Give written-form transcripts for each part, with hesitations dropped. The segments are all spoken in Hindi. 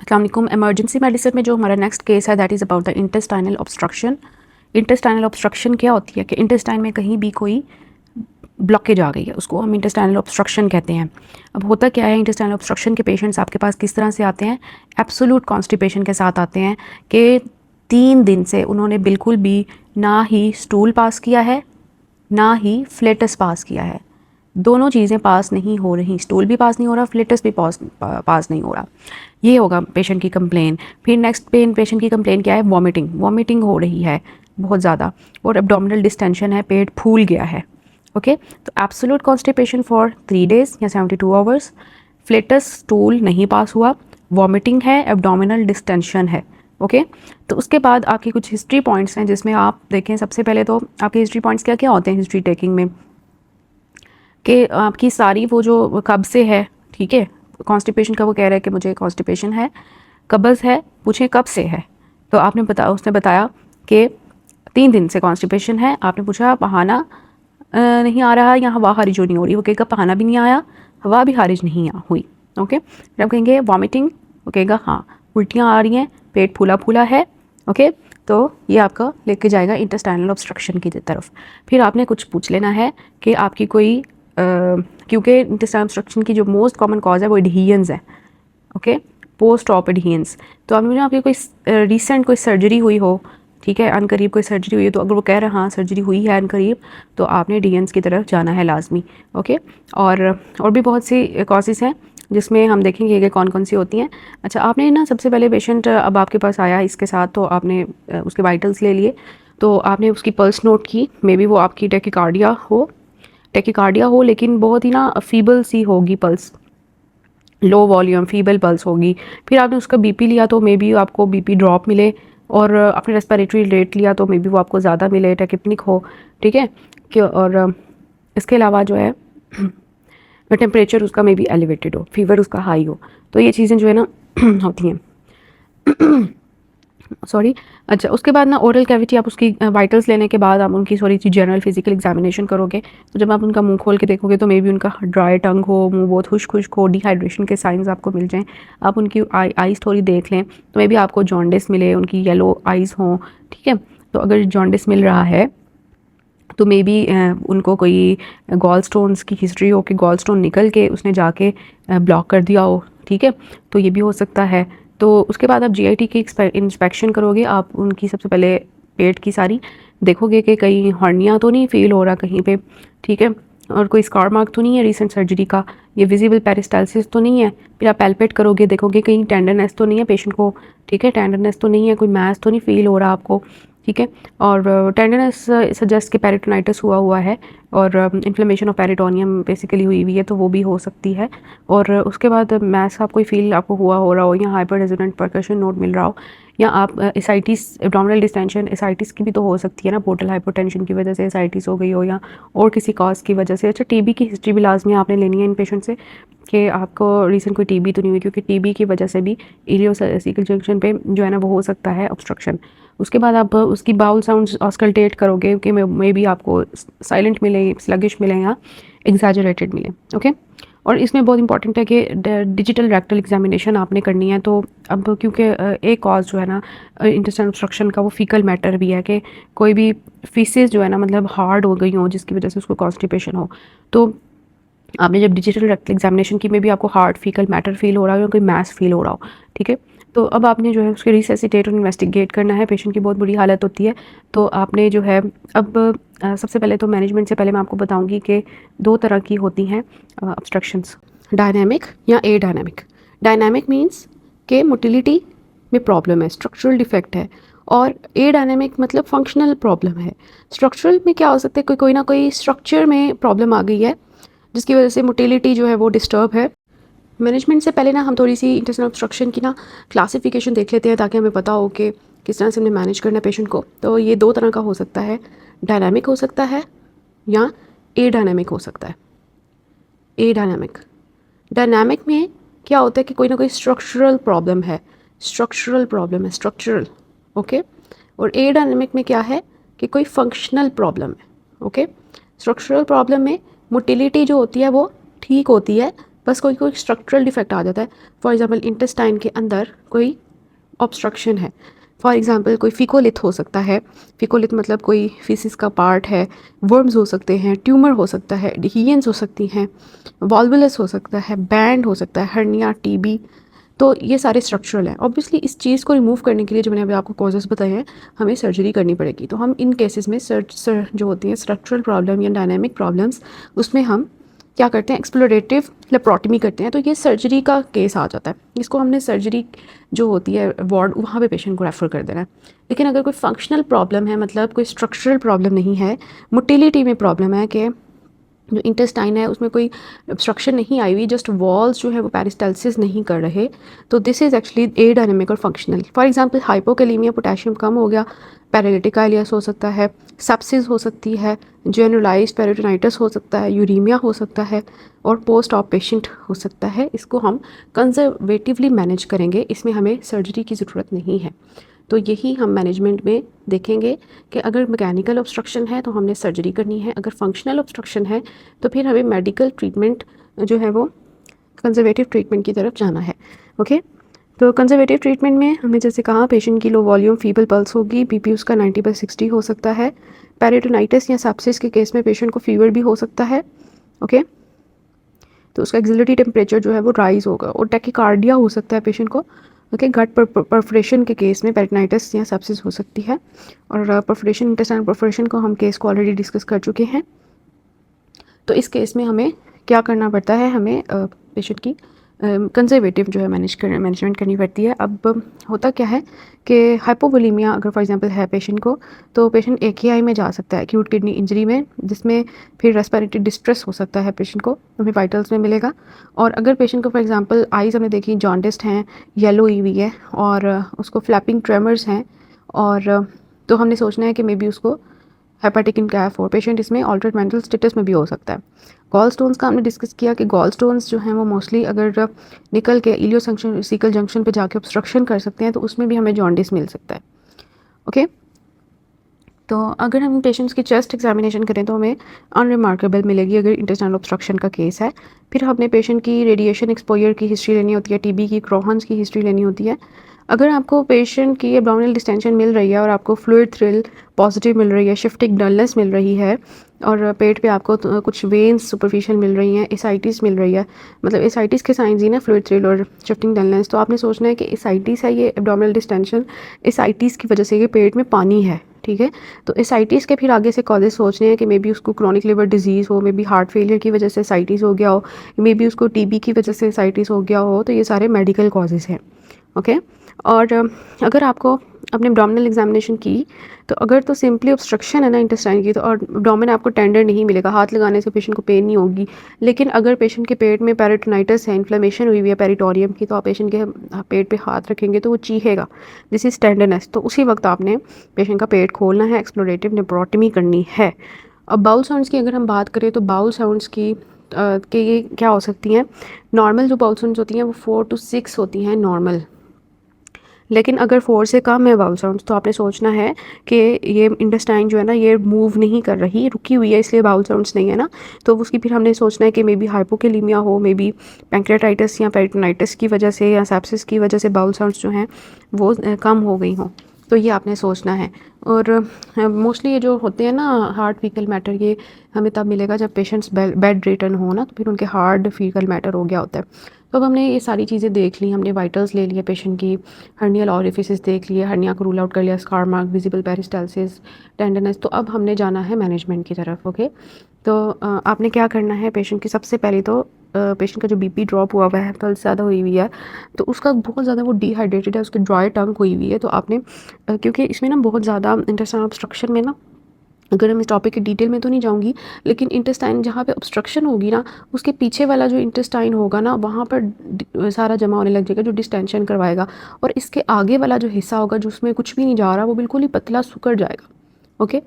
अस्सलाम वालेकुम। इमरजेंसी मेडिसिन में जो हमारा नेक्स्ट केस है that is about the intestinal obstruction. Intestinal obstruction क्या होती है कि इंटेस्टाइन में कहीं भी कोई ब्लॉकेज आ गई है, उसको हम इंटेस्टाइनल ऑब्स्ट्रक्शन कहते हैं। अब होता क्या है, इंटेस्टाइनल ऑब्स्ट्रक्शन के पेशेंट्स आपके पास किस तरह से आते हैं, एब्सोल्यूट कॉन्स्टिपेशन के साथ आते हैं कि 3 दिन से उन्होंने बिल्कुल भी ना ही स्टूल पास किया है ना ही फ्लेटस पास किया है। दोनों चीज़ें पास नहीं हो रही, स्टूल भी पास नहीं हो रहा, फ्लेटस भी पास नहीं हो रहा। ये होगा पेशेंट की कंप्लेन। फिर नेक्स्ट पेशेंट की कंप्लेन क्या है, वॉमिटिंग हो रही है बहुत ज़्यादा, और एब्डोमिनल डिस्टेंशन है, पेट फूल गया है। ओके, तो एब्सोल्यूट कॉन्स्टिपेशन फॉर 3 डेज या 72 आवर्स, फ्लेटस स्टूल नहीं पास हुआ, वॉमिटिंग है, एब्डोमिनल डिस्टेंशन है। ओके, तो उसके बाद आपकी कुछ हिस्ट्री पॉइंट्स हैं जिसमें आप देखें। सबसे पहले तो आपके हिस्ट्री पॉइंट्स क्या क्या होते हैं हिस्ट्री टेकिंग में, कि आपकी सारी वो जो कब से है, ठीक है, कॉन्स्टिपेशन का वो कह रहा है कि मुझे कॉन्स्टिपेशन है, कब्ज़ है, पूछे कब से है, तो उसने बताया कि 3 दिन से कॉन्स्टिपेशन है। आपने पूछा बहाना नहीं आ रहा या हवा खारिज नहीं हो रही, वो कहेगा बहाना भी नहीं आया, हवा भी खारिज नहीं हुई। ओके, फिर आप कहेंगे वॉमिटिंग, वो कहेगा हाँ उल्टियाँ आ रही हैं, पेट फूला फूला है। ओके, तो ये आपका लेके जाएगा इंटेस्टाइनल ऑब्स्ट्रक्शन की तरफ। फिर आपने कुछ पूछ लेना है कि आपकी कोई क्योंकि इंटेस्टाइनल ऑब्स्ट्रक्शन की जो मोस्ट कॉमन कॉज है वो एडहियंस है। Okay, post op adhesions. तो आपकी कोई रिसेंट कोई सर्जरी हुई हो, ठीक है, अनकरीब कोई सर्जरी हुई है, तो अगर वो कह रहे हैं हाँ सर्जरी हुई है अनकरीब, तो आपने एडहियंस की तरफ जाना है लाजमी। ओके, और भी बहुत सी कॉजेज़ हैं जिसमें हम देखेंगे कि कौन कौन सी होती हैं। अच्छा, आपने ना सबसे पहले पेशेंट अब आपके पास आया इसके साथ, तो आपने उसके वाइटल्स ले लिए, तो आपने उसकी पल्स नोट की। मे बी वो आपकी टेकिकार्डिया हो लेकिन बहुत ही ना फीबल सी होगी pulse, low volume feeble pulse होगी। फिर आपने उसका बीपी लिया तो मे बी आपको बीपी ड्रॉप मिले, और आपने रेस्पिरेटरी रेट लिया तो मे बी वो आपको ज़्यादा मिले, टेकिपनिक हो, ठीक है। और इसके अलावा जो है टेम्परेचर उसका मे बी एलिवेटेड हो, फीवर उसका हाई हो, तो ये चीज़ें जो है ना होती हैं। सॉरी। अच्छा, उसके बाद ना ओरल कैविटी, आप उसकी वाइटल्स लेने के बाद आप उनकी जनरल फिजिकल एग्जामिनेशन करोगे, तो जब आप उनका मुंह खोल के देखोगे तो मे बी उनका ड्राई टंग हो, मुंह बहुत खुश्क हो, डिहाइड्रेशन के साइंस आपको मिल जाएं। आप उनकी आईज थोड़ी देख लें तो मे बी आपको जॉन्डिस मिले, उनकी येलो आइज़ हों, ठीक है। तो अगर जॉन्डिस मिल रहा है तो मे बी उनको कोई गॉल स्टोन्स की हिस्ट्री हो कि गॉल स्टोन निकल के उसने जाके ब्लॉक कर दिया हो, ठीक है, तो ये भी हो सकता है। तो उसके बाद आप जीआईटी की इंस्पेक्शन करोगे, आप उनकी सबसे पहले पेट की सारी देखोगे कि कहीं हर्निया तो नहीं फील हो रहा कहीं पे, ठीक है, और कोई स्कार मार्क तो नहीं है रिसेंट सर्जरी का, ये विजिबल पेरिस्टाल्सिस तो नहीं है। फिर आप पैल्पेट करोगे, देखोगे कहीं टेंडरनेस तो नहीं है पेशेंट को, ठीक है, टेंडरनेस तो नहीं है, कोई मैस तो नहीं फील हो रहा आपको, ठीक है। और टेंडरनेस सजेस्ट कि पेरिटोनाइटिस हुआ है, और इन्फ्लेमेशन ऑफ पेरिटोनियम बेसिकली हुई है, तो वो भी हो सकती है। और उसके बाद मैस का कोई फील आपको हो रहा हो, या हाइपर रेजोनेंट परकशन नोट मिल रहा हो, या आप एसाइटिस एब्डोमिनल डिस्टेंशन एसाइटिस की भी तो हो सकती है ना, पोर्टल हाइपोटेंशन की वजह से एसाइटिस हो गई हो, या और किसी कॉज की वजह से। अच्छा, टीबी की हिस्ट्री भी लाजमी आपने लेनी है इन पेशेंट से कि आपको रिसेंट कोई टीबी तो नहीं हुई, क्योंकि टीबी की वजह से भी इलियोसिकल जंक्शन पे जो है ना वो हो सकता है ऑब्स्ट्रक्शन। उसके बाद आप उसकी बाउल साउंड्स ऑस्कल्टेट करोगे कि मे बी आपको साइलेंट मिले, स्लगिश मिले, या एग्जैजरेटेड मिले। ओके, और इसमें बहुत इंपॉर्टेंट है कि डिजिटल रेक्टल एग्जामिनेशन आपने करनी है। तो अब क्योंकि एक कॉज जो है ना इंटेस्टाइनल ऑब्स्ट्रक्शन का वो फीकल मैटर भी है कि कोई भी फीसेस जो है ना मतलब हार्ड हो गई हो जिसकी वजह से उसको कॉन्स्टिपेशन हो, तो आपने जब डिजिटल रेक्टल एग्जामिनेशन की में भी आपको हार्ड फीकल मैटर फील हो रहा हो या कोई मैस फील हो रहा हो, ठीक है, तो अब आपने जो है उसके रिसेसिटेट और इन्वेस्टिगेट करना है। पेशेंट की बहुत बुरी हालत होती है, तो आपने जो है अब सबसे पहले तो मैनेजमेंट से पहले मैं आपको बताऊंगी कि 2 तरह की होती हैं ऑब्स्ट्रक्शंस, डायनामिक या ए डायनामिक। डायनामिक मीन्स के मोटिलिटी में प्रॉब्लम है, स्ट्रक्चरल डिफेक्ट है, और ए डायनामिक मतलब फंक्शनल प्रॉब्लम है। स्ट्रक्चरल में क्या हो सकता है, कोई ना कोई स्ट्रक्चर में प्रॉब्लम आ गई है जिसकी वजह से मोटिलिटी जो है वो डिस्टर्ब है। मैनेजमेंट से पहले ना हम थोड़ी सी इंटेस्टाइनल ऑब्स्ट्रक्शन की ना क्लासिफिकेशन देख लेते हैं ताकि हमें पता हो कि किस तरह से हमने मैनेज करना है पेशेंट को। तो ये 2 तरह का हो सकता है, डायनामिक हो सकता है या ए डायनामिक हो सकता है। ए डायनामिक, डायनामिक में क्या होता है कि कोई ना कोई स्ट्रक्चरल प्रॉब्लम है, स्ट्रक्चरल। ओके, और ए डायनामिक में क्या है कि कोई फंक्शनल प्रॉब्लम है। ओके, स्ट्रक्चरल प्रॉब्लम में मोटिलिटी जो होती है वो ठीक होती है, बस कोई कोई स्ट्रक्चरल डिफेक्ट आ जाता है। फॉर एग्जांपल इंटेस्टाइन के अंदर कोई ऑब्स्ट्रक्शन है, फॉर एग्जांपल कोई फिकोलिथ हो सकता है। फिकोलिथ मतलब कोई फीसिस का पार्ट है, वर्म्स हो सकते हैं, ट्यूमर हो सकता है, डिहीयंस हो सकती हैं, वॉल्वुलस हो सकता है, बैंड हो सकता है, हर्निया, टीबी। तो ये सारे स्ट्रक्चरल हैं। ऑब्वियसली इस चीज़ को रिमूव करने के लिए जो मैंने अभी आपको कॉजेज़ बताए हैं, हमें सर्जरी करनी पड़ेगी। तो हम इन केसेस में जो होती हैं स्ट्रक्चरल प्रॉब्लम या डायनामिक प्रॉब्लम्स, उसमें हम क्या करते हैं, एक्सप्लोरेटिव लेप्रोटमी करते हैं। तो ये सर्जरी का केस आ जाता है, इसको हमने सर्जरी जो होती है वार्ड, वहाँ पे पेशेंट को रेफ़र कर देना है। लेकिन अगर कोई फंक्शनल प्रॉब्लम है, मतलब कोई स्ट्रक्चरल प्रॉब्लम नहीं है, मोटिलिटी में प्रॉब्लम है कि जो इंटेस्टाइन है उसमें कोई ऑब्स्ट्रक्शन नहीं आई हुई, जस्ट वॉल्स जो है वो पेरिस्टाल्सिस नहीं कर रहे, तो दिस इज़ एक्चुअली एडायनेमिक और functional. For example hypokalemia, potassium कम हो गया, पैरालिटिक आइलियस हो सकता है, सेप्सिस हो सकती है, जनरलाइज्ड पेरिटोनाइटिस हो सकता है, यूरीमिया हो सकता है, और पोस्ट ऑप पेशेंट हो सकता है। इसको हम कंजर्वेटिवली मैनेज करेंगे, इसमें हमें सर्जरी की ज़रूरत नहीं है। तो यही हम मैनेजमेंट में देखेंगे कि अगर मैकेनिकल ऑब्स्ट्रक्शन है तो हमने सर्जरी करनी है, अगर फंक्शनल ऑब्स्ट्रक्शन है तो फिर हमें मेडिकल ट्रीटमेंट जो है वो कंजर्वेटिव ट्रीटमेंट की तरफ जाना है। ओके, तो कंजर्वेटिव ट्रीटमेंट में हमने जैसे कहा, पेशेंट की लो वॉल्यूम फीबल पल्स होगी, बीपी उसका 90/60 हो सकता है। पेरिटोनाइटिस या सेप्सिस के केस में पेशेंट को फीवर भी हो सकता है। ओके, तो उसका एक्सिलरी टेम्परेचर जो है वो राइज होगा, और टैकीकार्डिया हो सकता है पेशेंट को। ओके, गट परफोरेशन के केस में पेरिटोनाइटिस या सेप्सिस हो सकती है। और परफोरेशन, इंटेस्टाइनल परफोरेशन को हम केस को ऑलरेडी डिस्कस कर चुके हैं। तो इस केस में हमें क्या करना पड़ता है, हमें पेशेंट की कंजर्वेटिव जो है मैनेजमेंट करनी पड़ती है। अब होता क्या है कि हाइपोवोलीमिया अगर फॉर एग्जांपल है पेशेंट को, तो पेशेंट AKI में जा सकता है, एक्यूट किडनी इंजरी में, जिसमें फिर रेस्पिरेटरी डिस्ट्रेस हो सकता है पेशेंट को, हमें वाइटल्स में मिलेगा। और अगर पेशेंट को फॉर एग्जांपल आइज़ हमने देखी जॉन्डिस्ड हैं, येलो हुई हुई है, और उसको फ्लैपिंग ट्रेमर्स हैं, और तो हमने सोचना है कि मे बी उसको हेपेटिक इनकैफ और पेशेंट इसमें ऑल्टर्ड मेंटल स्टेटस में भी हो सकता है। गॉल स्टोन्स का हमने डिस्कस किया कि गॉल स्टोन्स जो हैं वो मोस्टली अगर निकल के इलियोसेक्शन जंक्शन पे जाके ऑब्स्ट्रक्शन कर सकते हैं, तो उसमें भी हमें जॉन्डिस मिल सकता है। ओके, तो अगर हम पेशेंट्स की चेस्ट एग्जामिनेशन करें तो हमें अनरिमार्केबल मिलेगी अगर इंटेस्टाइनल ऑब्स्ट्रक्शन का केस है। फिर हमने पेशेंट की रेडिएशन एक्सपोजर की हिस्ट्री लेनी होती है, TB की, क्रोहन्स की हिस्ट्री लेनी होती है। अगर आपको पेशेंट की एब्डोमिनल डिस्टेंशन मिल रही है और आपको फ्लूइड थ्रिल पॉजिटिव मिल रही है, शिफ्टिंग डलनेस मिल रही है, और पेट पे आपको कुछ वेन्स सुपरफिशियल मिल रही हैं, एसाइटिस मिल रही है, मतलब एसाइटिस के साइंस ही ना फ्लूइड थ्रिल और शिफ्टिंग डलनेस, तो आपने सोचना है कि एसाइटिस है ये एब्डोमिनल डिस्टेंशन, एसाइटिस की वजह से ये पेट में पानी है। ठीक है, तो एसाइटिस के फिर आगे से कॉजेज सोचने हैं कि मे बी उसको क्रॉनिक लिवर डिजीज़ हो, मे बी हार्ट फेलियर की वजह से एसाइटिस हो गया हो, मे बी उसको TB की वजह से एसाइटिस हो गया हो, तो ये सारे मेडिकल कॉजेज़ हैं। ओके, और अगर आपको अपने एब्डोमिनल एग्जामिनेशन की, तो अगर तो सिंपली ऑब्स्ट्रक्शन है ना इंटेस्टाइन की, तो और एब्डोमिन आपको टेंडर नहीं मिलेगा, हाथ लगाने से पेशेंट को पेन नहीं होगी। लेकिन अगर पेशेंट के पेट में पेरिटोनाइटिस है, इन्फ्लेमेशन हुई हुई है पेरिटोरियम की, तो आप पेशेंट के पेट पे हाथ रखेंगे तो वो चीखेगा, दिस इज़ टेंडरनेस। तो उसी वक्त आपने पेशेंट का पेट खोलना है, एक्सप्लोरेटिव नेफ्रोटमी करनी है। अब बाउल साउंड्स की अगर हम बात करें, तो बाउल साउंड्स की के ये क्या हो सकती हैं, नॉर्मल जो बाउल साउंड्स होती हैं वो 4 to 6 होती हैं नॉर्मल। लेकिन अगर 4 से कम है बाउल साउंड्स, तो आपने सोचना है कि ये इंटेस्टाइन जो है ना ये मूव नहीं कर रही, रुकी हुई है, इसलिए बाउल साउंड्स नहीं है ना। तो उसकी फिर हमने सोचना है कि मे बी हाइपोकैलेमिया हो, मे बी पैंक्रेटाइटिस या पेरिटोनाइटिस की वजह से या सेप्सिस की वजह से बाउल साउंड्स जो हैं वो कम हो गई हों, तो ये आपने सोचना है। और मोस्टली ये जो होते हैं ना हार्ट फीकल मैटर, ये हमें तब मिलेगा जब पेशेंट्स बेड रिटर्न हो ना, तो फिर उनके हार्ट फीकल मैटर हो गया होता है। तो अब हमने ये सारी चीज़ें देख ली, हमने वाइटल्स ले लिए पेशेंट की, हर्नियल ऑरिफिसेस देख लिए, हर्निया को रूल आउट कर लिया, scar mark, visible peristalsis, tenderness. तो अब हमने जाना है मैनेजमेंट की तरफ। ओके, तो आपने क्या करना है, पेशेंट की सबसे पहले तो पेशेंट का जो BP ड्रॉप हुआ हुआ है, पल्स ज़्यादा हुई हुई है, तो उसका बहुत ज़्यादा वो डिहाइड्रेटेड है, उसकी ड्राई टंग हुई हुई है, तो आपने क्योंकि इसमें ना बहुत ज़्यादा इंटेस्टाइनल ऑब्स्ट्रक्शन में ना, अगर हम इस टॉपिक के डिटेल में तो नहीं जाऊंगी, लेकिन इंटेस्टाइन जहाँ पे ऑब्स्ट्रक्शन होगी ना, उसके पीछे वाला जो इंटेस्टाइन होगा ना, वहाँ पर सारा जमा होने लग जाएगा जो डिस्टेंशन करवाएगा, और इसके आगे वाला जो हिस्सा होगा जिसमें कुछ भी नहीं जा रहा, वो बिल्कुल ही पतला सुकड़ जाएगा। ओके,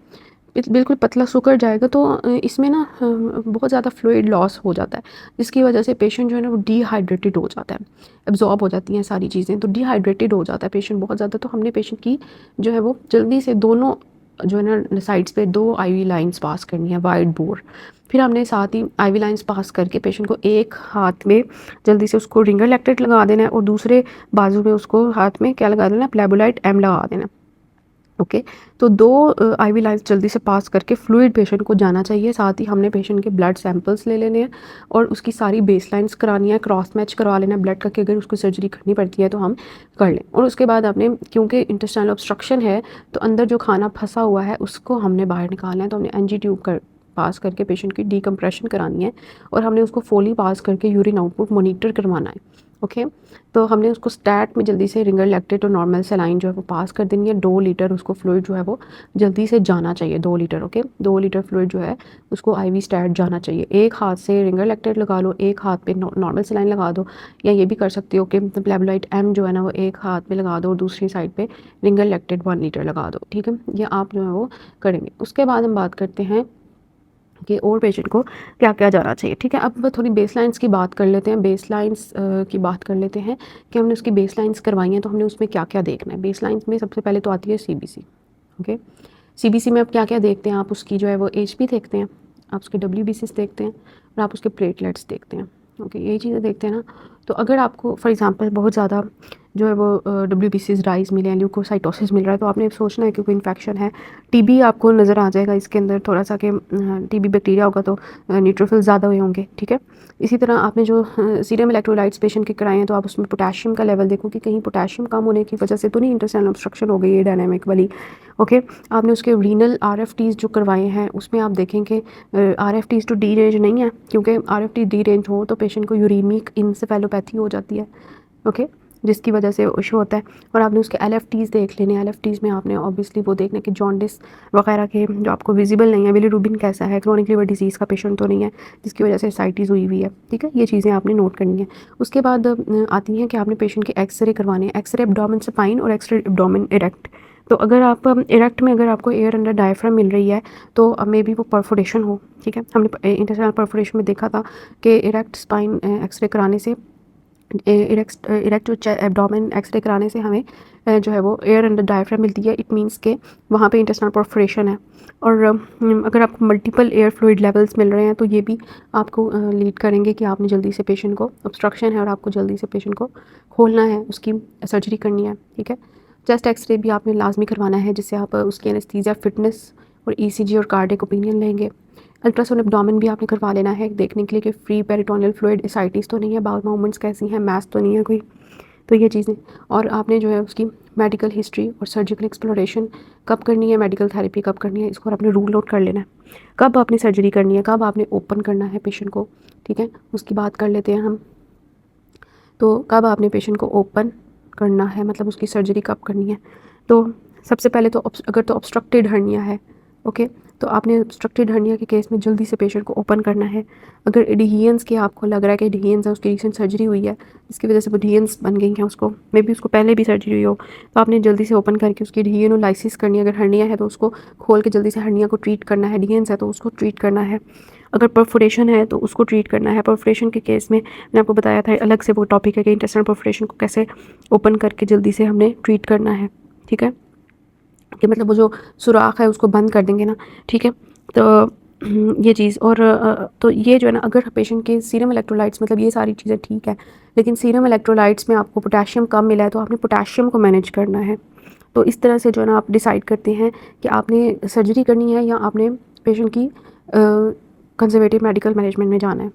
बिल्कुल पतला सुकड़ जाएगा, तो इसमें ना बहुत ज़्यादा फ्लूइड लॉस हो जाता है, जिसकी वजह से पेशेंट जो है ना वो डिहाइड्रेटेड हो जाता है, एब्जॉर्ब हो जाती हैं सारी चीज़ें, तो डिहाइड्रेटेड हो जाता है पेशेंट बहुत ज़्यादा। तो हमने पेशेंट की जो है वो जल्दी से दोनों जो है ना साइड्स पे 2 आईवी लाइंस पास करनी है वाइड बोर। फिर हमने साथ ही आईवी लाइंस पास करके पेशेंट को एक हाथ में जल्दी से उसको रिंगर लैक्टेट लगा देना है और दूसरे बाजू में उसको हाथ में क्या लगा देना है, प्लेबोलाइट एम लगा देना है। ओके, तो 2 आईवी लाइन्स जल्दी से पास करके फ्लूइड पेशेंट को जाना चाहिए। साथ ही हमने पेशेंट के ब्लड सैंपल्स ले लेने हैं और उसकी सारी बेसलाइंस करानी है, क्रॉस मैच करवा लेना है ब्लड का कि अगर उसको सर्जरी करनी पड़ती है तो हम कर लें। और उसके बाद आपने, क्योंकि इंटेस्टाइनल ऑब्स्ट्रक्शन है तो अंदर जो खाना फंसा हुआ है उसको हमने बाहर निकालना है, तो हमने एनजी ट्यूब कर पास करके पेशेंट की डीकम्प्रेशन करानी है और हमने उसको फोली पास करके यूरिन आउटपुट मॉनिटर करवाना है। ओके, तो हमने उसको स्टैट में जल्दी से रिंगर लैक्टेट और नॉर्मल सलाइन जो है वो पास कर देनी है। 2 लीटर उसको फ्लूइड जो है वो जल्दी से जाना चाहिए, 2 लीटर। ओके, 2 लीटर फ्लूइड जो है उसको आईवी स्टैट जाना चाहिए। एक हाथ से रिंगर लैक्टेट लगा लो, एक हाथ पे नॉर्मल सलाइन लगा दो, या ये भी कर सकती हो कि प्लेबोलाइट एम जो है ना वो एक हाथ पे लगा दो और दूसरी साइड पे रिंगर लैक्टेट 1 लीटर लगा दो। ठीक है, ये आप जो है वो करेंगे। उसके बाद हम बात करते हैं कि और पेशेंट को क्या क्या जाना चाहिए। ठीक है, अब थोड़ी बेसलाइंस की बात कर लेते हैं। बेसलाइंस की बात कर लेते हैं कि हमने उसकी बेसलाइंस करवाई हैं तो हमने उसमें क्या क्या देखना है। बेसलाइंस में सबसे पहले तो आती है सीबीसी। ओके, सीबीसी में आप क्या क्या देखते हैं, आप उसकी जो है वो एचपी देखते हैं, आप उसके डब्ल्यूबीसीस देखते हैं और आप उसके प्लेटलेट्स देखते हैं। ओके, यही चीज़ें देखते हैं ना। तो अगर आपको फॉर एग्जांपल बहुत ज़्यादा जो है वो डब्ल्यूबीसीस राइज मिले हैं, ल्यूकोसाइटोसिस मिल रहा है, तो आपने सोचना है कि कोई इन्फेक्शन है। टीबी आपको नज़र आ जाएगा इसके अंदर थोड़ा सा कि टीबी बैक्टीरिया होगा तो न्यूट्रोफिल ज़्यादा हुए होंगे। ठीक है, इसी तरह आपने जो सीरम इलेक्ट्रोलाइट्स पेशेंट के कराए हैं तो आप उसमें पोटेशियम का लेवल देखो कि कहीं पोटेशियम कम होने की वजह से तो नहीं इंटेस्टाइनल ऑब्स्ट्रक्शन हो गई है डायनामिक वाली। ओके, आपने उसके रीनल आरएफटीज जो करवाए हैं उसमें आप देखें कि आरएफटीज तो डी रेंज नहीं है, क्योंकि आरएफटी डी रेंज हो तो पेशेंट को यूरीमिक इंसेफेलोपैथी हो जाती है। ओके, जिसकी वजह से इशू होता है। और आपने उसके एलएफटीज़ देख लेने। एलएफटीज़ में आपने ऑब्वियसली वो देखना कि जॉन्डिस वगैरह के जो आपको विजिबल नहीं है, बिलीरुबिन कैसा है, क्रोनिक लिवर डिजीज़ का पेशेंट तो नहीं है जिसकी वजह से एसाइटिस हुई हुई है। ठीक है, ये चीज़ें आपने नोट करनी है। उसके बाद आती हैं कि आपने पेशेंट के एक्सरे करवाने हैं, एक्सरे एब्डोमेन सपाइन और एक्सरे एब्डोमेन इरेक्ट। तो अगर आप इरेक्ट में अगर आपको एयर अंडर डायफ्राम मिल रही है तो मे बी वो परफोरेशन हो। ठीक है, हमने इंटेस्टाइनल परफोरेशन में देखा था कि इरेक्ट स्पाइन एक्सरे कराने से, इरेक्ट एब्डोमेन एक्सरे कराने से हमें जो है वो एयर अंडर डायफ्राम मिलती है। इट मींस के वहाँ पे इंटेस्टाइनल परफोरेशन है। और अगर आपको मल्टीपल एयर फ्लूइड लेवल्स मिल रहे हैं तो ये भी आपको लीड करेंगे कि आपने जल्दी से पेशेंट को, ऑब्स्ट्रक्शन है और आपको जल्दी से पेशेंट को खोलना है, उसकी सर्जरी करनी है। ठीक है, चेस्ट एक्सरे भी आपने लाजमी करवाना है जिससे आप उसकी एनेस्थीसिया फिटनेस और ईसीजी और कार्डियक ओपिनियन लेंगे। अल्ट्रासाउंड एब्डोमेन भी आपने करवा लेना है देखने के लिए कि फ्री पेरिटोनियल फ्लूइड, एसाइटिस तो नहीं है, बाउल मूवमेंट्स कैसी हैं, मैस तो नहीं है कोई, तो ये चीज़ें। और आपने जो है उसकी मेडिकल हिस्ट्री और सर्जिकल एक्सप्लोरेशन कब करनी है, मेडिकल थेरेपी कब करनी है, इसको आपने रूल आउट कर लेना है। कब आपने सर्जरी करनी है, कब आपने ओपन करना है पेशेंट को। ठीक है, उसकी बात कर लेते हैं हम। तो कब आपने पेशेंट को ओपन करना है, मतलब उसकी सर्जरी कब करनी है। तो सबसे पहले तो अगर तो ऑब्स्ट्रक्टेड हर्निया है, ओके, तो आपने ऑब्स्ट्रक्टेड हर्निया के केस में जल्दी से पेशेंट को ओपन करना है। अगर एडिहियंस के आपको लग रहा है कि एडिहियंस है, उसकी रिसेंट सर्जरी हुई है जिसकी वजह से वो एडिहियंस बन गई हैं, उसको मे बी उसको पहले भी सर्जरी हुई हो, तो आपने जल्दी से ओपन करके उसकी एडिहियनोलाइसिस करनी है। अगर हर्निया है तो उसको खोल के जल्दी से हर्निया को ट्रीट करना है, एडिहियंस है तो उसको ट्रीट करना है। अगर परफोरेशन है तो उसको ट्रीट करना है। परफोरेशन के केस में मैंने आपको बताया था अलग से वो टॉपिक है कि इंटेस्टाइनल परफोरेशन को कैसे ओपन करके जल्दी से हमने ट्रीट करना है। ठीक है, कि मतलब वो जो सुराख है उसको बंद कर देंगे ना। ठीक है, तो ये चीज़। और तो ये जो है ना, अगर पेशेंट के सीरम इलेक्ट्रोलाइट्स, मतलब ये सारी चीज़ें ठीक है, लेकिन सीरम इलेक्ट्रोलाइट्स में आपको पोटेशियम कम मिला है तो आपने पोटेशियम को मैनेज करना है। तो इस तरह से जो है ना आप डिसाइड करते हैं कि आपने सर्जरी करनी है या आपने पेशेंट की कंजर्वेटिव मेडिकल मैनेजमेंट में जाना है।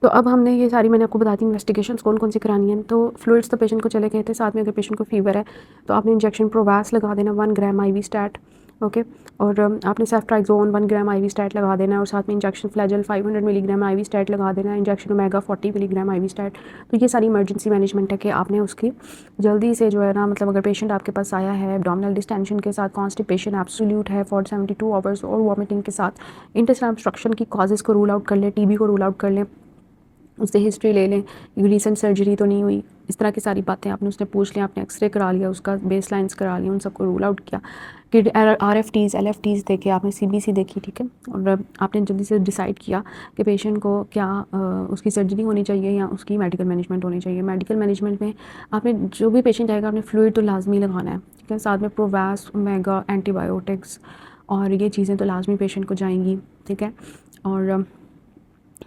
तो अब हमने ये सारी, मैंने आपको बता दी इन्वेस्टिगेशंस कौन कौन सी करानी है। तो फ्लूइड्स तो पेशेंट को चले गए थे, साथ में अगर पेशेंट को फीवर है तो आपने इंजेक्शन प्रोवास लगा देना 1 ग्राम IV स्टैट। ओके, और आपने सेफ्ट्राइक्सोन 1 ग्राम IV स्टैट लगा देना है और साथ में injection Flagyl 500 milligram IV stat लगा देना है, injection omega 40 milligram IV stat. तो ये सारी इमरजेंसी मैनेजमेंट है कि आपने उसकी जल्दी से जो है ना, मतलब अगर पेशेंट आपके पास आया है एब्डोमिनल डिस्टेंशन के साथ, कॉन्स्टिपेशन एब्सोल्यूट है फॉर 72 आवर्स और वॉमिटिंग के साथ, इंटेस्टाइनल ऑब्स्ट्रक्शन की कॉजेज़ को रूल आउट कर लें, टीबी को रूल आउट कर लें, उससे हिस्ट्री ले लें, रिसेंट सर्जरी तो नहीं हुई, इस तरह की सारी बातें आपने उसने पूछ लिया, आपने एक्सरे करा लिया, उसका बेस लाइन्स करा लिया, उन सबको रूल आउट किया कि RFTs LFTs देखे, आपने CBC देखी। ठीक है, और आपने जल्दी से डिसाइड किया कि पेशेंट को क्या उसकी सर्जरी होनी चाहिए या उसकी मेडिकल मैनेजमेंट होनी चाहिए। मेडिकल मैनेजमेंट में आपने जो भी पेशेंट आएगा आपने फ्लूइड तो लाजमी लगाना है। ठीक है, साथ में प्रोवास, ओमेगा, एंटीबायोटिक्स और ये चीज़ें तो लाजमी पेशेंट को जाएंगी, ठीक है। और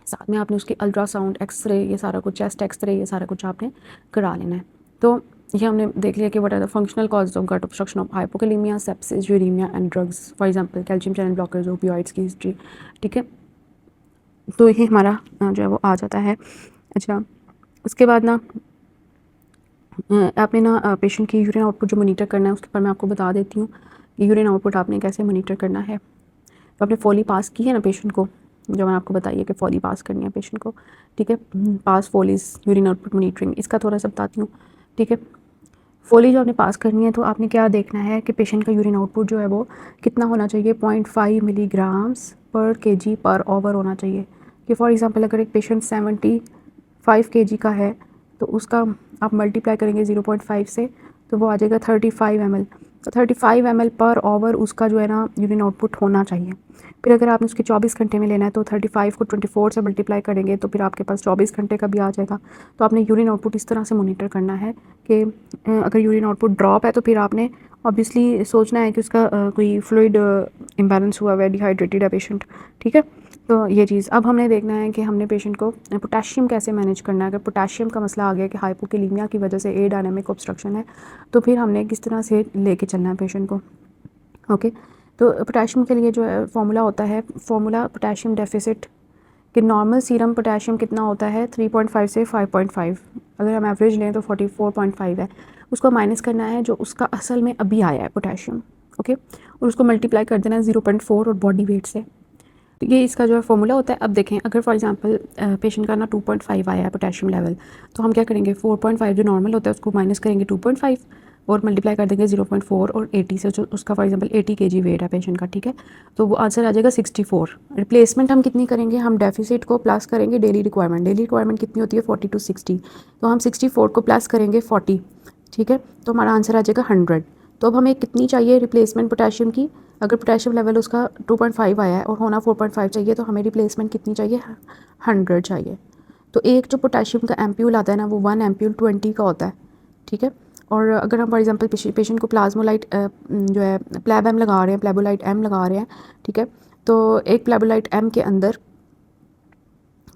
साथ में आपने उसकी अल्ट्रासाउंड, एक्सरे, ये सारा कुछ, चेस्ट एक्सरे, ये सारा कुछ आपने करा लेना है। तो ये हमने देख लिया कि what are the functional causes of gut obstruction of hypokalaemia, sepsis, uraemia and drugs, for example calcium channel blockers, opioids की हिस्ट्री, ठीक है। तो ये हमारा जो है वो आ जाता है। अच्छा, उसके बाद ना आपने ना पेशेंट की यूरिन आउटपुट जो मॉनिटर करना है उसके ऊपर मैं आपको बता देती हूँ कि यूरिन आउटपुट आपने कैसे मॉनिटर करना है। तो आपने फॉली पास की है ना पेशेंट को, जो मैंने आपको बताई है कि फॉली पास करनी है पेशेंट को, ठीक है। पास फॉलीज यूरिन आउटपुट मॉनिटरिंग, इसका थोड़ा सा बताती हूँ, ठीक है। फॉली जो आपने पास करनी है तो आपने क्या देखना है कि पेशेंट का यूरिन आउटपुट जो है वो कितना होना चाहिए, 0.5 मिलीग्राम्स पर केजी पर आवर होना चाहिए। कि फॉर एग्जांपल अगर एक पेशेंट 75 केजी का है तो उसका आप मल्टीप्लाई करेंगे 0.5 से तो वो आ जाएगा 35 ml। तो 35 ml पर आवर उसका जो है ना यूरिन आउटपुट होना चाहिए। फिर अगर आपने उसके 24 घंटे में लेना है तो 35 को 24 से मल्टीप्लाई करेंगे तो फिर आपके पास 24 घंटे का भी आ जाएगा। तो आपने यूरिन आउटपुट इस तरह से मॉनिटर करना है कि अगर यूरिन आउटपुट ड्रॉप है तो फिर आपने ऑब्वियसली सोचना है कि उसका कोई फ्लूइड इम्बैलेंस हुआ हुआ है, डिहाइड्रेटेड है पेशेंट, ठीक है। तो ये चीज़ अब हमने देखना है कि हमने पेशेंट को पोटेशियम कैसे मैनेज करना है। अगर पोटेशियम का मसला आ गया कि हाइपोकैलेमिया की वजह से एडायनेमिक ऑब्स्ट्रक्शन है तो फिर हमने किस तरह से लेके चलना है पेशेंट को, ओके। तो पोटेशियम के लिए जो है फार्मूला होता है, फार्मूला पोटेशियम डेफिसिट कि नॉर्मल सीरम पोटेशियम कितना होता है 3.5 से 5.5, अगर हम एवरेज लें तो 44.5 है। उसको माइनस करना है जो उसका असल में अभी आया है पोटेशियम, ओके, और उसको मल्टीप्लाई कर देना है 0.4 और बॉडी वेट से। तो ये इसका जो है फॉर्मूला होता है। अब देखें अगर फॉर एग्जांपल पेशेंट का ना 2.5 आया है पोटेशियम लेवल तो हम क्या करेंगे 4.5 जो नॉर्मल होता है उसको माइनस करेंगे 2.5 और मल्टीप्लाई कर देंगे 0.4 और 80 से, जो उसका फॉर एग्जांपल 80 केजी वेट है पेशेंट का, ठीक है। तो वो आंसर आ जाएगा 64। रिप्लेसमेंट हम कितनी करेंगे, हम डेफिसिट को प्लस करेंगे डेली रिक्वायरमेंट। डेली रिक्वायरमेंट कितनी होती है 40 to 60, तो हम 64 को प्लस करेंगे 40, ठीक है। तो हमारा आंसर आ जाएगा 100। तो अब हमें कितनी चाहिए रिप्लेसमेंट पोटेशियम की, अगर पोटेशियम लेवल उसका 2.5 आया है और होना 4.5 चाहिए तो हमें रिप्लेसमेंट कितनी चाहिए 100 चाहिए। तो एक जो पोटेशियम का एम्प्यूल आता है ना वो 1 एम्प्यूल 20 का होता है, ठीक है। और अगर हम फॉर एग्जांपल पेशेंट को प्लाज्मोलाइट जो है प्लेब एम लगा रहे हैं, प्लेबोलाइट एम लगा रहे हैं, ठीक है। तो एक प्लेबोलाइट एम के अंदर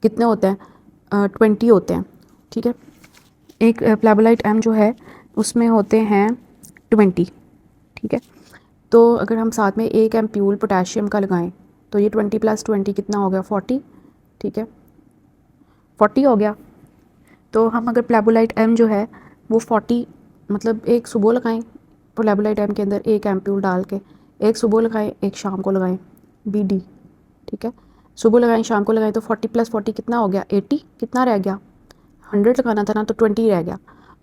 कितने होते हैं 20 होते हैं, ठीक है। एक प्लेबोलाइट एम जो है उसमें होते हैं 20, ठीक है। तो अगर हम साथ में एक एम्प्यूल पोटेशियम का लगाएं तो ये 20 + 20 कितना हो गया 40, ठीक है, 40 हो गया। तो हम अगर प्लेबोलाइट एम जो है वो 40 मतलब एक सुबह लगाएं प्लेबोलाइट एम के अंदर एक एम्प्यूल डाल के, एक सुबह लगाएं एक शाम को लगाएं BD, ठीक है। सुबह लगाएं शाम को लगाएं तो 40 + 40 कितना हो गया 80, कितना रह गया 100 लगाना था ना तो 20 रह गया।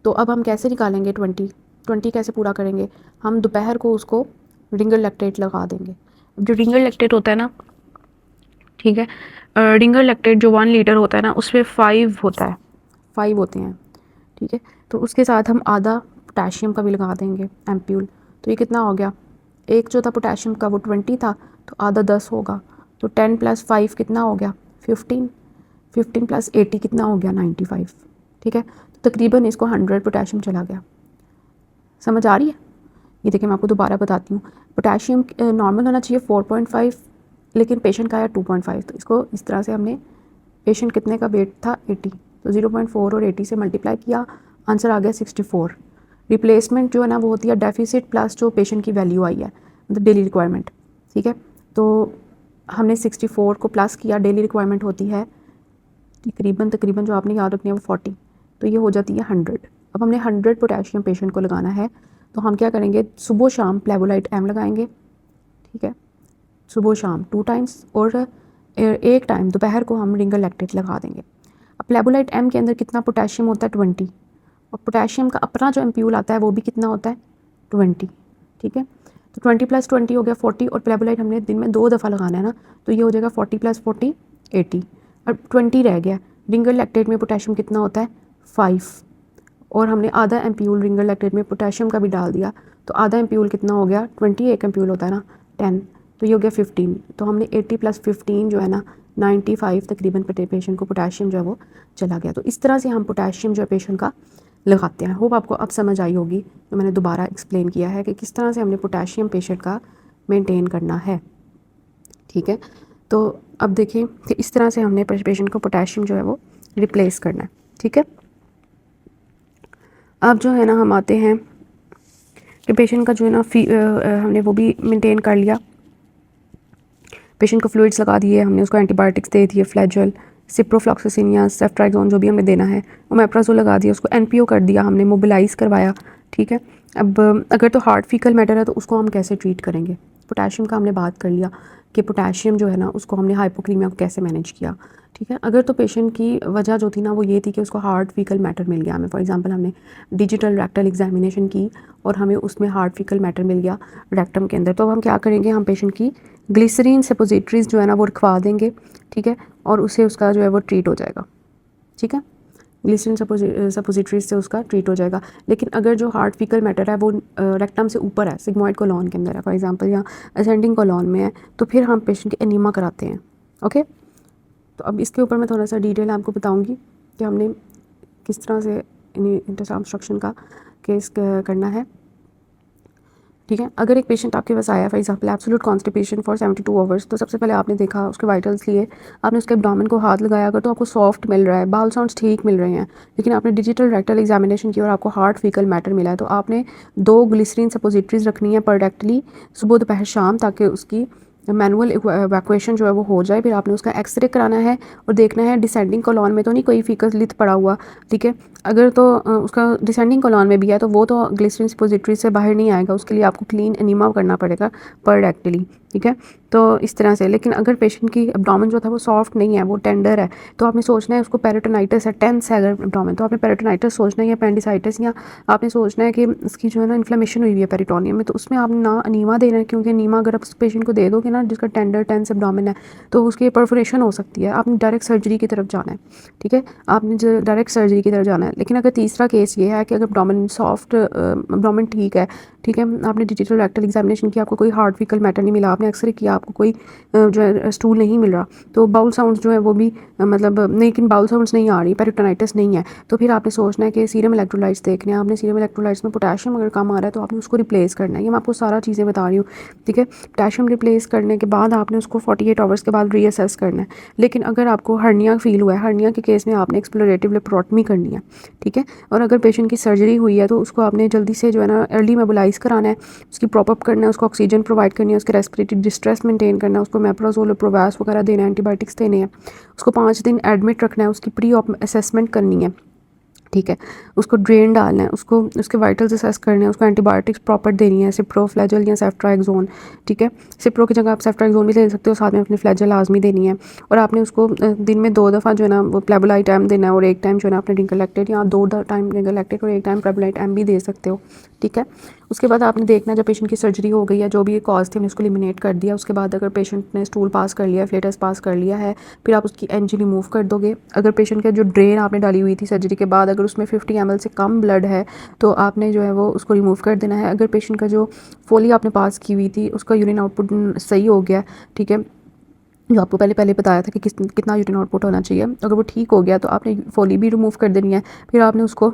तो अब हम कैसे निकालेंगे 20 कैसे पूरा करेंगे, हम दोपहर को उसको रिंगर लैक्टेट लगा देंगे। जो रिंगर लैक्टेट होता है ना, ठीक है, रिंगर लैक्टेट जो 1 लीटर होता है ना उसमें 5 होता है, 5 होते हैं, ठीक है। तो उसके साथ हम आधा पोटेशियम का भी लगा देंगे एम्प्यूल। तो ये कितना हो गया, एक जो था पोटेशियम का वो 20 था तो आधा 10 होगा, तो 10 + 5 कितना हो गया 15, 15 + 80 कितना हो गया 95, ठीक है। तो तकरीबन इसको 100 पोटेशियम चला गया। समझ आ रही है? ये देखिए मैं आपको दोबारा बताती हूँ, पोटेशियम नॉर्मल होना चाहिए 4.5 लेकिन पेशेंट का आया 2.5, तो इसको इस तरह से हमने, पेशेंट कितने का वेट था 80, तो 0.4 और 80 से मल्टीप्लाई किया, आंसर आ गया 64। रिप्लेसमेंट जो है ना वो होती है डेफिसिट प्लस जो पेशेंट की वैल्यू आई है मतलब डेली रिक्वायरमेंट, ठीक है। तो हमने 64 को प्लस किया, डेली रिक्वायरमेंट होती है तकरीबन जो आपने याद रखनी है वो 40, तो ये हो जाती है 100। अब हमने 100 पोटेशियम पेशेंट को लगाना है तो हम क्या करेंगे सुबह शाम प्लेबोलाइट एम लगाएंगे, ठीक है, सुबह शाम 2 टाइम्स, और एक टाइम दोपहर को हम रिंगर लैक्टेट लगा देंगे। अब प्लेबोलाइट एम के अंदर कितना पोटेशियम होता है 20, और पोटेशियम का अपना जो एम्प्यूल आता है वो भी कितना होता है 20, ठीक है। तो 20 + 20 हो गया 40, और प्लेबोलाइट हमने दिन में 2 दफ़ा लगाना है ना तो ये हो जाएगा 40 + 40 80, और 20 रह गया। रिंगर लैक्टेट में पोटेशियम कितना होता है 5, और हमने आधा एम्प्यूल रिंगर लैक्टेट में पोटेशियम का भी डाल दिया, तो आधा एम्प्यूल कितना हो गया 20, एक एम्प्यूल होता है ना 10, तो ये हो गया 15। तो हमने 80 + 15 जो है ना 95 तकरीबन पेशेंट को पोटेशियम जो है वो चला गया। तो इस तरह से हम पोटेशियम जो है पेशेंट का लगाते हैं। होप आपको अब समझ आई होगी जो मैंने दोबारा एक्सप्लेन किया है कि किस तरह से हमने पोटेशियम पेशेंट का मेंटेन करना है। ठीक है, तो अब देखिए कि इस तरह से हमने पेशेंट को पोटेशियम जो है वो रिप्लेस करना है। ठीक है, अब जो है ना हम आते हैं कि पेशेंट का जो है ना हमने वो भी मेंटेन कर लिया, पेशेंट को फ्लूइड्स लगा दिए, हमने उसको एंटीबायोटिक्स दे दिए, फ्लैजल, सिप्रोफ्लॉक्सासिन या सेफ्ट्राइजोन जो भी हमें देना है, ओमेप्राजोल लगा दिया, उसको एनपीओ कर दिया, हमने मोबिलाइज़ करवाया। ठीक है, अब अगर तो हार्ट फीकल मैटर है तो उसको हम कैसे ट्रीट करेंगे। पोटेशियम का हमने बात कर लिया कि पोटेशियम जो है ना उसको हमने हाइपोक्रीमिया को कैसे मैनेज किया। ठीक है, अगर तो पेशेंट की वजह जो थी ना वो ये थी कि उसको हार्ट फीकल मैटर मिल गया, हमें फॉर एग्जांपल हमने डिजिटल रेक्टल एग्जामिनेशन की और हमें उसमें हार्ट फीकल मैटर मिल गया रेक्टम के अंदर, तो अब हम क्या करेंगे, हम पेशेंट की ग्लिसरीन सपोजिटरीज जो है ना वो रखवा देंगे। ठीक है, और उससे उसका जो है वो ट्रीट हो जाएगा। ठीक है, ग्लिसरीन सपोजिटरीज से उसका ट्रीट हो जाएगा। लेकिन अगर जो हार्ट फीकल मैटर है वो रेक्टम से ऊपर है, सिग्मोइड कोलॉन के अंदर है फॉर एग्जांपल, या असेंडिंग कोलॉन में है, तो फिर हम पेशेंट की एनीमा कराते हैं। ओके, तो अब इसके ऊपर मैं थोड़ा सा डिटेल आपको बताऊंगी कि हमने किस तरह से इंटेस्टाइनल ऑब्स्ट्रक्शन का केस करना है। ठीक है, अगर एक पेशेंट आपके पास आया for example absolute constipation for 72 hours, तो सबसे पहले आपने देखा उसके वाइटल्स लिए, आपने उसके एब्डोमेन को हाथ लगाया, अगर तो आपको सॉफ्ट मिल रहा है, बाउल साउंड्स ठीक मिल रहे हैं, लेकिन आपने डिजिटल रेक्टल एग्जामिनेशन की और आपको हार्ट फीकल मैटर मिला है, तो आपने 2 ग्लिसरीन सपोजिटरीज रखनी है पर डायरेक्टली सुबह दोपहर शाम, ताकि उसकी मैनुअल इवैक्यूएशन जो है वो हो जाए। फिर आपने उसका एक्सरे कराना है और देखना है डिसेंडिंग कोलॉन में तो नहीं कोई फीकस लिथ पड़ा हुआ। ठीक है, अगर तो उसका डिसेंडिंग कोलॉन में भी है तो वो तो ग्लिसरीन सपोजिटरी से बाहर नहीं आएगा, उसके लिए आपको क्लीन एनीमा करना पड़ेगा पर डायरेक्टली। ठीक है, तो इस तरह से। लेकिन अगर पेशेंट की एब्डोमेन जो था वो सॉफ्ट नहीं है, वो टेंडर है, तो आपने सोचना है उसको पेरिटोनाइटिस है, टेंस है अगर एब्डोमेन, तो आपने पेरिटोनाइटिस सोचना है या पेंडिसाइटिस, या आपने सोचना है कि उसकी जो है ना इन्फ्लेमेशन हुई है पेरिटोनियम में, तो उसमें आपने ना अनीमा देना है, क्योंकि अनीमा अगर आप उस पेशेंट को दे दोगे ना जिसका टेंडर टेंस एब्डोमेन है तो उसकी परफोरेशन हो सकती है, आपने डायरेक्ट सर्जरी की तरफ जाना है। ठीक है, आपने जो डायरेक्ट सर्जरी की तरफ जाना है। लेकिन अगर तीसरा केस ये है कि अगर एब्डोमेन सॉफ्ट, एब्डोमेन ठीक है, ठीक है, आपने डिजिटल रेक्टल एग्जामिनेशन किया, आपको कोई हार्ट फीकल मैटर नहीं मिला, आपने एक्सरे किया, आपको कोई जो है स्टूल नहीं मिल रहा, तो बाउल साउंड्स जो है वो भी मतलब लेकिन बाउल साउंड्स नहीं आ रही, पेरिटोनाइटिस नहीं है, तो फिर आपने सोचना है कि सीरम इलेक्ट्रोलाइट्स देखने हैं। आपने सीरम इलेक्ट्रोलाइट्स में पोटेशियम अगर कम आ रहा है तो आपने उसको रिप्लेस करना है। ये मैं आपको सारा चीज़ें बता रही हूँ। ठीक है, पोटेशियम रिप्लेस करने के बाद आपने उसको 48 आवर्स के बाद रीअसेस करना है। लेकिन अगर आपको हर्निया फील हुआ है, हर्निया के केस में आपने एक्सप्लोरेटिव लेप्रोटमी करनी है। ठीक है, और अगर पेशेंट की सर्जरी हुई है तो उसको आपने जल्दी से जो है ना अर्ली मोबिलाइज कराना है, उसकी प्रॉपअप करना है, उसको ऑक्सीजन प्रोवाइड करनी है, उसके रेस्पिरेटरी डिस्ट्रेस मेंटेन करना है, उसको मेप्रोजोल प्रोवैस वगैरह देना है, एंटीबायोटिक्स देने हैं, उसको 5 दिन एडमिट रखना है, उसकी प्री ऑप असेसमेंट करनी है। ठीक है, उसको ड्रेन डालना है, उसको उसके वाइटल्स असेस करने हैं, उसको एंटीबायोटिक्स प्रॉपर देनी है, सिप्रो, फ्लैजल या सेफ्ट्राइक्सोन। ठीक है, सिप्रो की जगह आप सेफ्ट्राइक्सोन भी ले सकते हो, साथ में अपनी फ्लैजल लाजमी देनी है। और आपने उसको दिन में 2 दफ़ा जो है ना वो प्लेबोलाइट एम देना है, और एक टाइम जो है ना आपने डिंकलेक्टेड, या 2 टाइम डिंकलेक्टेड और एक टाइम प्लेबोलाइट एम भी दे सकते हो। ठीक है, उसके बाद आपने देखना जब पेशेंट की सर्जरी हो गई है, जो भी कॉज थी हमने उसको एलिमिनेट कर दिया, उसके बाद अगर पेशेंट ने स्टूल पास कर लिया, फ्लेटस पास कर लिया है, फिर आप उसकी एनजी रिमूव कर दोगे। अगर पेशेंट का जो ड्रेन आपने डाली हुई थी सर्जरी के बाद, अगर उसमें 50 ml से कम ब्लड है तो आपने जो है वो उसको रिमूव कर देना है। अगर पेशेंट का जो फोली आपने पास की हुई थी उसका यूरिन आउटपुट सही हो गया, ठीक है, जो आपको पहले पहले बताया था कि कितना यूरिन आउटपुट होना चाहिए, अगर वो ठीक हो गया तो आपने फोली भी रिमूव कर देनी है। फिर आपने उसको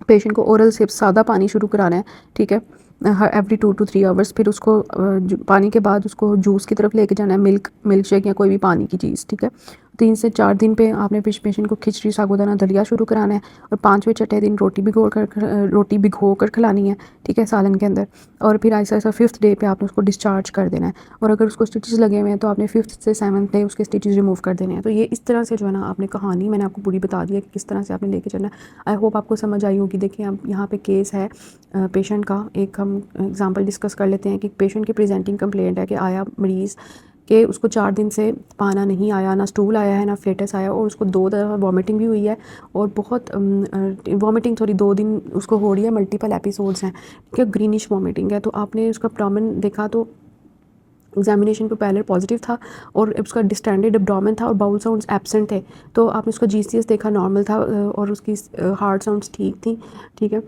पेशेंट को ओरल सिप सादा पानी शुरू कराना है। ठीक है, एवरी 2 to 3 आवर्स। फिर उसको पानी के बाद उसको जूस की तरफ लेके जाना है, मिल्क शेक या कोई भी पानी की चीज़। ठीक है, 3 से 4 दिन पे आपने पेशेंट को खिचड़ी, साबूदाना, दलिया शुरू कराना है, और 5वें छठे दिन रोटी भिगो कर खिलानी है। ठीक है, सालन के अंदर। और फिर ऐसा ऐसा 5th डे पे आपने उसको डिस्चार्ज कर देना है, और अगर उसको स्टिचेस लगे हुए हैं तो आपने 5th से 7th डे उसके स्टिचेस रिमूव कर देने हैं। तो ये इस तरह से जो है ना आपने कहानी मैंने आपको पूरी बता दी है कि किस तरह से आपने लेके चलना है। आई होप आपको समझ आई होगी। देखिए अब यहाँ पे केस है पेशेंट का, एक हम एग्जांपल डिस्कस कर लेते हैं कि पेशेंट की प्रेजेंटिंग कंप्लेंट है कि आया मरीज़ कि उसको 4 दिन से पाना नहीं आया, ना स्टूल आया है, ना फ्लेटस आया, और उसको 2 दफ़ा वॉमिटिंग भी हुई है, और बहुत वॉमिटिंग 2 दिन उसको हो रही है, मल्टीपल एपिसोड्स हैं। ठीक है, ग्रीनिश वॉमिटिंग है। तो आपने उसका एब्डोमेन देखा तो एग्जामिनेशन पे पहले पॉजिटिव था, और उसका डिस्टेंडेड एब्डोमेन था, और बाउल साउंड्स एब्सेंट थे। तो आपने उसका जीसीएस देखा नॉर्मल था, और उसकी हार्ट साउंड्स ठीक थी। ठीक है,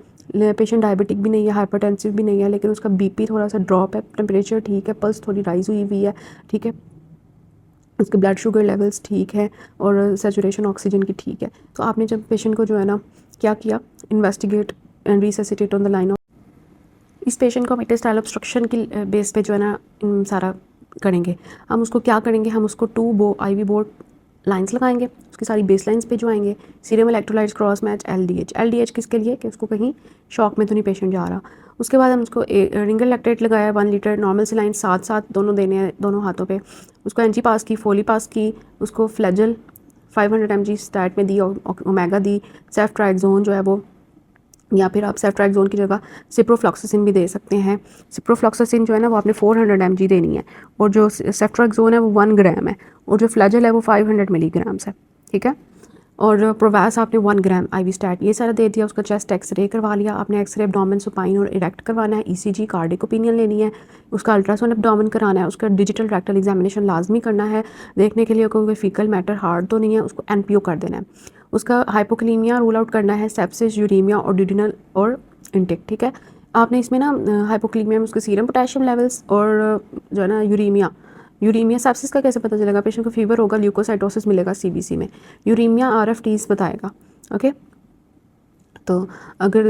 पेशेंट डायबिटिक भी नहीं है, हाइपरटेंसिव भी नहीं है, लेकिन उसका बीपी थोड़ा सा ड्रॉप है, टेम्परेचर ठीक है, पल्स थोड़ी राइज हुई है। ठीक है, उसके ब्लड शुगर लेवल्स ठीक है, और सैचुरेशन ऑक्सीजन की ठीक है। तो आपने जब पेशेंट को जो है ना क्या किया, investigate and resuscitate on the line of इस पेशेंट को हम इंटेस्टाइनल ऑब्स्ट्रक्शन की बेस पे जो है ना सारा करेंगे। हम उसको क्या करेंगे, हम उसको 2 IV बोर्ड लाइंस लगाएंगे, उसकी सारी बेस लाइंस पे जो आएंगे, serum electrolytes cross match LDH किसके लिए कि उसको कहीं शॉक में तो नहीं पेशेंट जा रहा। उसके बाद हम उसको रिंगल लैक्टेट लगाया 1 लीटर, नॉर्मल सलाइन साथ साथ दोनों देने हैं दोनों हाथों पे, उसको एंजी पास की, फोली पास की, उसको फ्लैजल 500 mg स्टैट में दी, ओमेगा दी, सेफ्ट्राइक्सोन जो है वो, या फिर आप सेफ्ट्राइक्सोन की जगह सिप्रोफ्लॉक्सासिन भी दे सकते हैं। सिप्रोफ्लॉक्सासिन जो है ना वो आपने 400 mg देनी है, और जो सेफ्ट्राइक्सोन है वो 1 ग्राम है, और जो फ्लैजल है वो 500 मिलीग्राम्स है, ठीक है। और प्रोवैस आपने 1 ग्राम IV स्टैट ये सारा दे दिया। उसका चेस्ट एक्सरे करवा लिया आपने, एक्सरे एब्डोमेन सुपाइन और इरेक्ट करवाना है, ECG कार्डिक ओपिनियन लेनी है, उसका अल्ट्रासाउंड एब्डोमेन कराना है, उसका डिजिटल रेक्टल एग्जामिनेशन लाजमी करना है, देखने के लिए कोई फीकल मैटर हार्ड तो नहीं है, उसको NPO कर देना है, उसका हाइपोक्लीमिया रूल आउट करना है, सेप्सिस, यूरीमिया और ड्यूडिनल और इंटेक, ठीक है। आपने इसमें ना हाइपोक्लीमिया में उसके सीरम पोटेशियम लेवल्स और जो है ना यूरीमिया सेप्सिस का कैसे पता चलेगा, पेशेंट को फीवर होगा, ल्यूकोसाइटोसिस मिलेगा CBC में, यूरीमिया RFTs बताएगा, ओके। तो अगर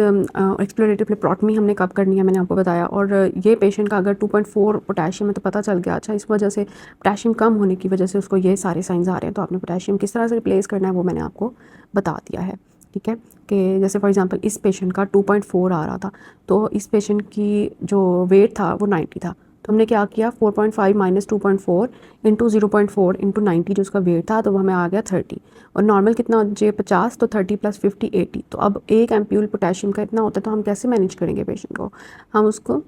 एक्सप्लोरेटिव फ्लेप्रोटमी हमने कब करनी है मैंने आपको बताया, और ये पेशेंट का अगर 2.4 पोटेशियम है तो पता चल गया, अच्छा इस वजह से पोटेशियम कम होने की वजह से उसको ये सारे साइंस आ रहे हैं, तो आपने पोटेशियम किस तरह से रिप्लेस करना है वो मैंने आपको बता दिया है, ठीक है। कि जैसे फॉर एग्जांपल इस पेशेंट का 2.4 आ रहा था, तो इस पेशेंट की जो वेट था वो 90 था, तो हमने क्या किया 4.5 माइनस 2.4 इंटू 0.4 इंटू 90 जो उसका वेट था, तो वो हमें आ गया 30, और नॉर्मल कितना हो जाए 50, तो 30 + 50 80। तो अब एक एम्प्यूल पोटेशियम का इतना होता है, तो हम कैसे मैनेज करेंगे पेशेंट को, हम उसको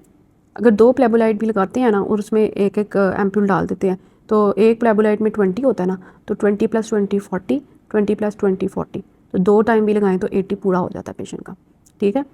अगर 2 प्लेबोलाइट भी लगाते हैं ना और उसमें एक एक एम्प्यूल डाल देते हैं, तो एक प्लेबोलाइट में 20 होता है ना, तो 20 + 20 40, 20 + 20 40, तो 2 टाइम भी लगाएं तो 80 पूरा हो जाता है पेशेंट का, ठीक है।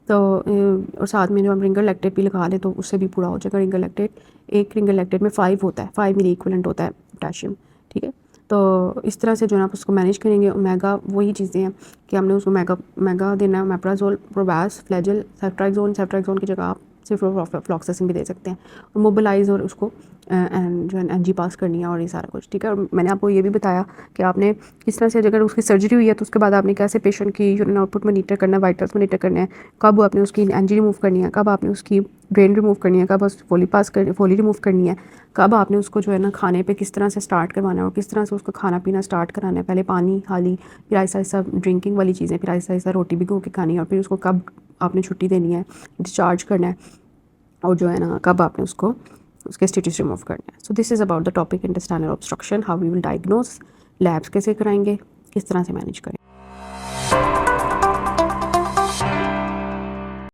तो और साथ में जो हम रिंगल लैक्टेट भी लगा लें तो उससे भी पूरा हो जाएगा। रिंगल लैक्टेट, एक रिंगल लैक्टेट में 5 होता है, 5 मिली इक्विवेलेंट होता है पोटेशियम, ठीक है। तो इस तरह से जो है ना आप उसको मैनेज करेंगे। ओमेगा वही चीज़ें हैं कि हमने उसको मेगा देना है, मेप्राजोल, प्रोवैस, फ्लैजल, सेफ्ट्राइक्सोन की जगह आप सिर्फ फ्लॉक्सासिन भी दे सकते हैं, और मोबिलाइज और उसको जो है NG पास करनी है और ये सारा कुछ, ठीक है। और मैंने आपको ये भी बताया कि आपने किस तरह से अगर उसकी सर्जरी हुई है तो उसके बाद आपने कैसे पेशेंट की यूरिन आउटपुट मॉनिटर करना है, वाइटल्स मॉनिटर करना है, कब आपने उसकी NG रिमूव करनी है, कब आपने उसकी ब्रेन रिमूव करनी है, कब फोली रिमूव करनी है, कब आपने उसको जो है ना खाने पे किस तरह से स्टार्ट करवाना है और किस तरह से उसको खाना पीना स्टार्ट कराना है, पहले पानी खाली, फिर आहिस्ता आहिस्ता ड्रिंकिंग वाली चीज़ें, फिर आहिस्ता आहिस्ता रोटी भिगो के खानी है, और फिर उसको कब आपने छुट्टी देनी है, डिस्चार्ज करना है, और जो है ना कब आपने उसको उसके स्टिचेस रिमूव करना है। So this is about the topic intestinal obstruction, how we will diagnose, labs कैसे कराएंगे, किस तरह से मैनेज करें।